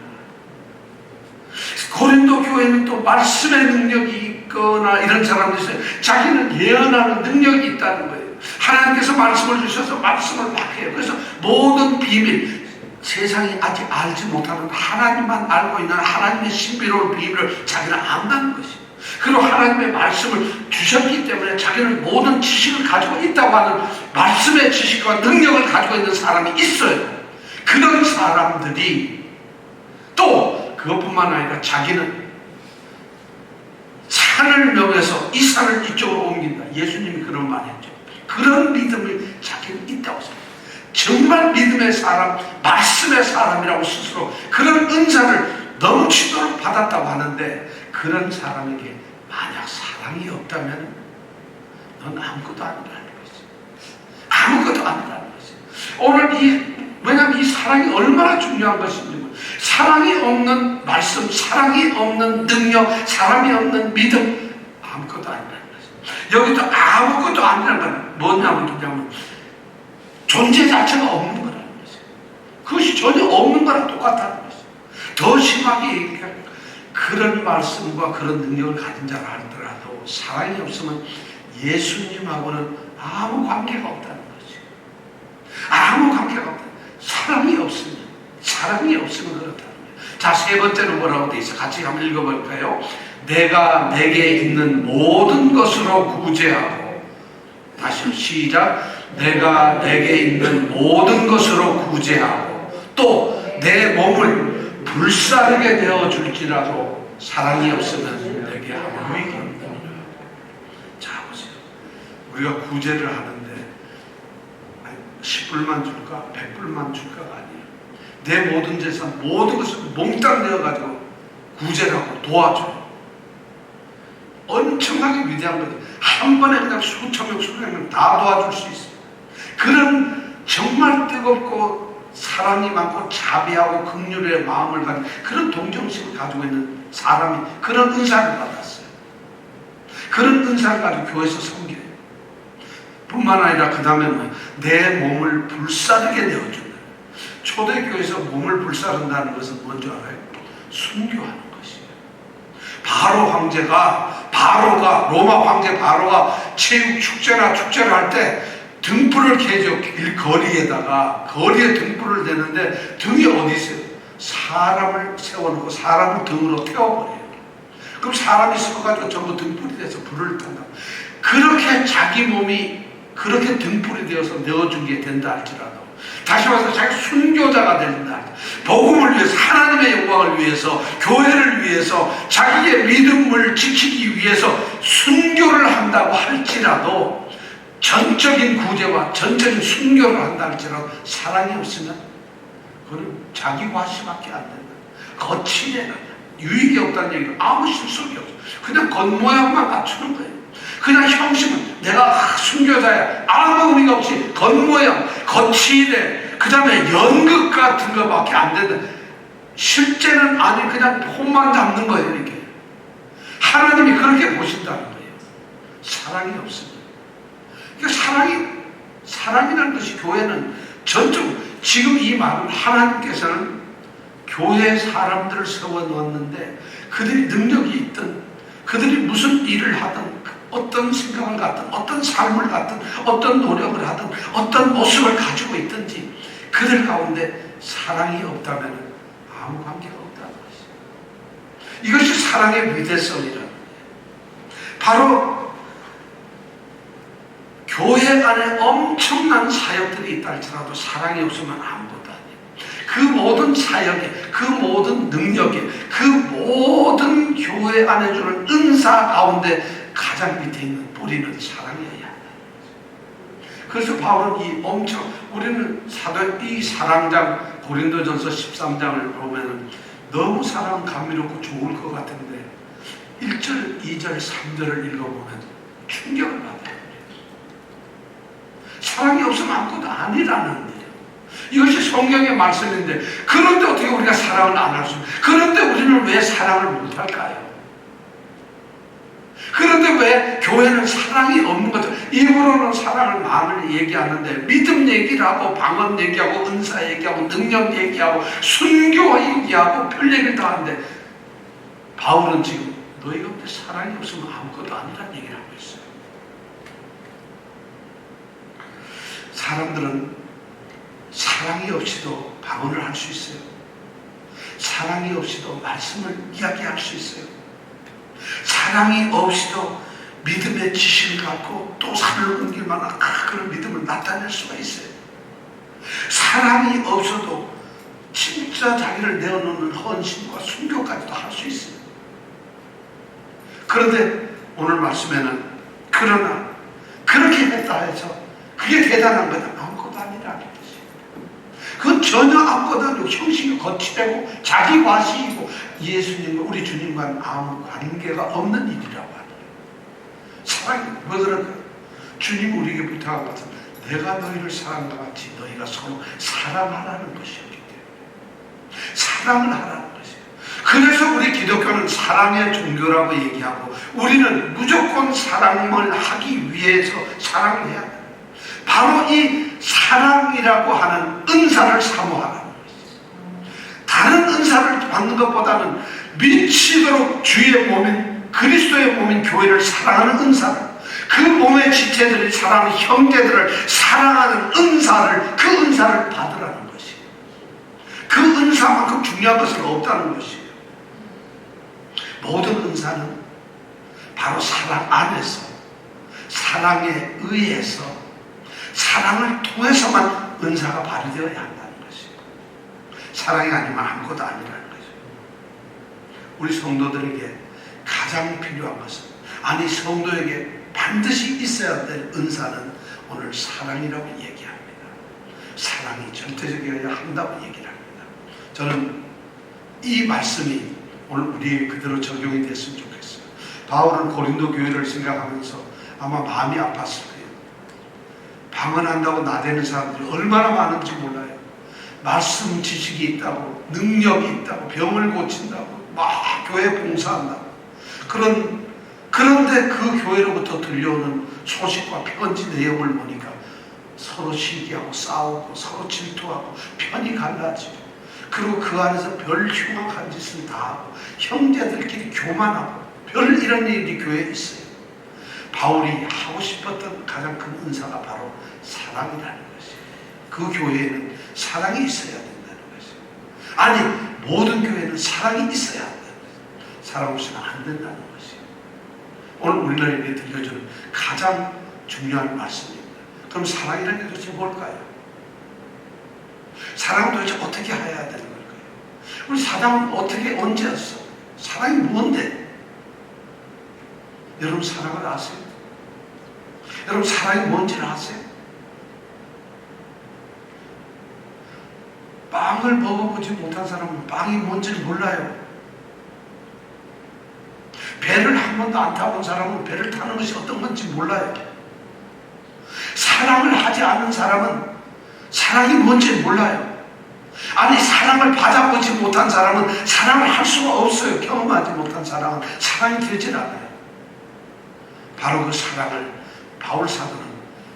고린도 교회는 또 말씀의 능력이 있거나 이런 사람들이 있어요. 자기는 예언하는 능력이 있다는 거예요. 하나님께서 말씀을 주셔서 말씀을 막 해요. 그래서 모든 비밀, 세상이 아직 알지 못하는 하나님만 알고 있는 하나님의 신비로운 비밀을 자기는 안다는 것이에요. 그리고 하나님의 말씀을 주셨기 때문에 자기는 모든 지식을 가지고 있다고 하는 말씀의 지식과 능력을 가지고 있는 사람이 있어요. 그런 사람들이 또 그것뿐만 아니라 자기는 산을 명해서 이 산을 이쪽으로 옮긴다. 예수님이 그런 말 했죠. 그런 믿음이 자기는 있다고 생각해요. 정말 믿음의 사람, 말씀의 사람이라고 스스로 그런 은사를 넘치도록 받았다고 하는데 그런 사람에게 만약 사랑이 없다면 넌 아무것도 아니라는 거지. 아무것도 아니라는 거지. 오늘 왜냐하면 이 사랑이 얼마나 중요한 것인지, 사랑이 없는 말씀, 사랑이 없는 능력, 사랑이 없는 믿음, 아무것도 아니라는 거지. 여기도 아무것도 아니라는 건 뭐냐면 존재 자체가 없는 거라는 거죠. 그것이 전혀 없는 거랑 똑같다는 거죠. 더 심하게 얘기하면 그런 말씀과 그런 능력을 가진 자라 하더라도 사랑이 없으면 예수님하고는 아무 관계가 없다는 거죠. 아무 관계가 없다. 사랑이 없으면 그렇다는 거예요. 자, 세 번째는 뭐라고 돼 있어? 같이 한번 읽어볼까요? 내가 내게 있는 모든 것으로 구제하고, 다시 시작. 내가 내게 있는 모든 것으로 구제하고 또 내 몸을 불사르게 되어줄지라도 사랑이 없으면 내게 아무 유익이 없다. 자, 보세요. 우리가 구제를 하는데 10불만 줄까? 100불만 줄까가 아니에요. 내 모든 재산, 모든 것을 몽땅 내어가지고 구제를 하고 도와줘요. 엄청나게 위대한 거죠. 한 번에 그냥 수천 명, 수백 명 다 도와줄 수 있어요. 그런 정말 뜨겁고 사랑이 많고 자비하고 긍휼의 마음을 가진 그런 동정심을 가지고 있는 사람이 그런 은사를 받았어요. 그런 은사를 가지고 교회에서 섬겨요. 뿐만 아니라 그 다음에는 내 몸을 불사르게 내어준다. 초대교회에서 몸을 불사른다는 것은 뭔지 알아요? 순교하는 것이에요. 바로가 로마 황제 바로가 체육 축제나 축제를 할 때 등불을 켜죠. 길거리에다가 거리에 등불을 대는데 등이 어디 있어요? 사람을 세워놓고 사람을 등으로 태워버려요. 그럼 사람이 서가지고 전부 등불이 돼서 불을 탄다. 그렇게 자기 몸이 그렇게 등불이 되어서 내어주게 된다 할지라도, 다시 말해서 자기 순교자가 된다, 복음을 위해서, 하나님의 영광을 위해서, 교회를 위해서, 자기의 믿음을 지키기 위해서 순교를 한다고 할지라도, 전적인 구제와 전적인 순교를 한다 할지라도 사랑이 없으면 그건 자기 과시밖에 안 된다. 거칠에 유익이 없다는 얘기는 아무 실속이 없어. 그냥 겉모양만 갖추는 거예요. 그냥 형식은 내가 순교자야, 아무 의미가 없이 겉모양, 거칠에, 그 다음에 연극 같은 것밖에 안 된다. 실제는 아니, 그냥 폼만 잡는 거예요. 이렇게 하나님이 그렇게 보신다는 거예요. 사랑이 없습니다. 그러니까 사랑이라는 것이, 교회는 전적, 지금 이 말은 하나님께서는 교회 사람들을 세워놓았는데, 그들이 능력이 있든, 그들이 무슨 일을 하든, 어떤 생각을 갖든, 어떤 삶을 갖든, 어떤 노력을 하든, 어떤 모습을 가지고 있든지, 그들 가운데 사랑이 없다면 아무 관계가 없다는 것이죠. 이것이 사랑의 위대성이라는 거예요. 바로 교회 안에 엄청난 사역들이 있다 할지라도 사랑이 없으면 아무것도 아니에요. 그 모든 사역에, 그 모든 능력에, 그 모든 교회 안에 주는 은사 가운데 가장 밑에 있는 뿌리는 사랑이어야 한다. 그래서 바울은 우리는 이 사랑장, 고린도전서 13장을 보면은 너무 사랑 감미롭고 좋을 것 같은데 1절, 2절, 3절을 읽어보면 충격을 받아요. 사랑이 없으면 아무것도 아니라는 거예요. 이것이 성경의 말씀인데, 그런데 어떻게 우리가 사랑을 안 할 수 있어요? 그런데 우리는 왜 사랑을 못할까요? 그런데 왜 교회는 사랑이 없는 거죠? 입으로는 사랑을 많이 얘기하는데, 믿음 얘기를 하고, 방언 얘기하고, 은사 얘기하고, 능력 얘기하고, 순교 얘기하고, 별 얘기를 다 하는데, 바울은 지금 너희 가운데 사랑이 없으면 아무것도 아니라는 얘기를 하고 있어요. 사람들은 사랑이 없이도 방언을 할 수 있어요. 사랑이 없이도 말씀을 이야기할 수 있어요. 사랑이 없이도 믿음의 지식을 갖고 또 산을 옮길 만한 그런 믿음을 나타낼 수가 있어요. 사랑이 없어도 진짜 자기를 내어놓는 헌신과 순교까지도 할 수 있어요. 그런데 오늘 말씀에는, 그러나 그렇게 했다 해서 그게 대단한 거다, 아무것도 아니라는 것이. 그건 전혀 아무것도 아니고 형식이 거치되고 자기 과시이고 예수님과 우리 주님과는 아무 관계가 없는 일이라고 하는 거예요. 사랑이 왜 그럴까요? 주님 우리에게 부탁한 것은 내가 너희를 사랑과 같이 너희가 서로 사랑하라는 것이었기 때문에 사랑을 하라는 것이에요. 그래서 우리 기독교는 사랑의 종교라고 얘기하고, 우리는 무조건 사랑을 하기 위해서 사랑을 해야 돼요. 바로 이 사랑이라고 하는 은사를 사모하라는 것이죠. 다른 은사를 받는 것보다는 미치도록 주의 몸인, 그리스도의 몸인 교회를 사랑하는 은사를, 그 몸의 지체들을 사랑하는 형제들을 사랑하는 은사를, 그 은사를 받으라는 것이에요. 그 은사만큼 중요한 것은 없다는 것이에요. 모든 은사는 바로 사랑 안에서, 사랑에 의해서, 사랑을 통해서만 은사가 발휘되어야 한다는 것이에요. 사랑이 아니면 아무것도 아니라는 거죠. 우리 성도들에게 가장 필요한 것은, 아니 성도에게 반드시 있어야 될 은사는 오늘 사랑이라고 얘기합니다. 사랑이 절대적이어야 한다고 얘기를 합니다. 저는 이 말씀이 오늘 우리에게 그대로 적용이 됐으면 좋겠어요. 바울은 고린도 교회를 생각하면서 아마 마음이 아팠을 거예요. 방언한다고 나대는 사람들이 얼마나 많은지 몰라요. 말씀 지식이 있다고, 능력이 있다고, 병을 고친다고, 막 교회 봉사한다고. 그런데 그 교회로부터 들려오는 소식과 편지 내용을 보니까 서로 시기하고 싸우고 서로 질투하고 편이 갈라지고, 그리고 그 안에서 별 흉악한 짓을 다 하고 형제들끼리 교만하고 별 이런 일이 교회에 있어요. 바울이 하고 싶었던 가장 큰 은사가 바로 사랑이라는 것이에요. 그 교회에는 사랑이 있어야 된다는 것이에요. 아니 모든 교회는 사랑이 있어야 한다는 것이에요. 사랑 없이는 안 된다는 것이에요. 오늘 우리들에게 들려주는 가장 중요한 말씀입니다. 그럼 사랑이라는 게 도대체 뭘까요? 사랑은 도대체 어떻게 해야 되는 걸까요? 우리 사랑은 어떻게 언제 했어? 사랑이 뭔데? 여러분 사랑을 아세요? 여러분 사랑이 뭔지를 아세요? 빵을 먹어보지 못한 사람은 빵이 뭔지를 몰라요. 배를 한 번도 안 타본 사람은 배를 타는 것이 어떤 건지 몰라요. 사랑을 하지 않은 사람은 사랑이 뭔지 몰라요. 아니 사랑을 받아보지 못한 사람은 사랑을 할 수가 없어요. 경험하지 못한 사람은 사랑이 되질 않아요. 바로 그 사랑을 바울 사도는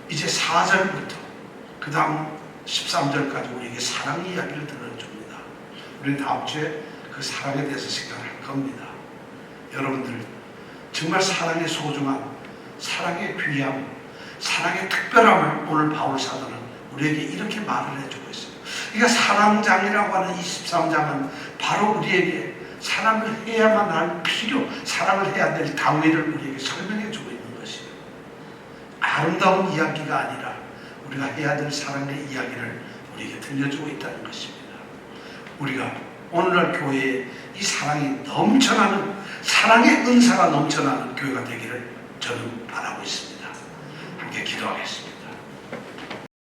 이제 4절부터 그 다음 13절까지 우리에게 사랑 이야기를 들어줍니다. 우리는 다음 주에 그 사랑에 대해서 생각할 겁니다. 여러분들 정말 사랑의 소중함, 사랑의 귀함, 사랑의 특별함을 오늘 바울 사도는 우리에게 이렇게 말을 해주고 있어요. 그러니까 사랑장이라고 하는 23장은 바로 우리에게 사랑을 해야만 할 필요, 사랑을 해야 될 당위를 우리에게 설명해 주고 있는 것이에요. 아름다운 이야기가 아니라 우리가 해야 될 사랑의 이야기를 우리에게 들려주고 있다는 것입니다. 우리가 오늘날 교회에 이 사랑이 넘쳐나는, 사랑의 은사가 넘쳐나는 교회가 되기를 저는 바라고 있습니다. 함께 기도하겠습니다.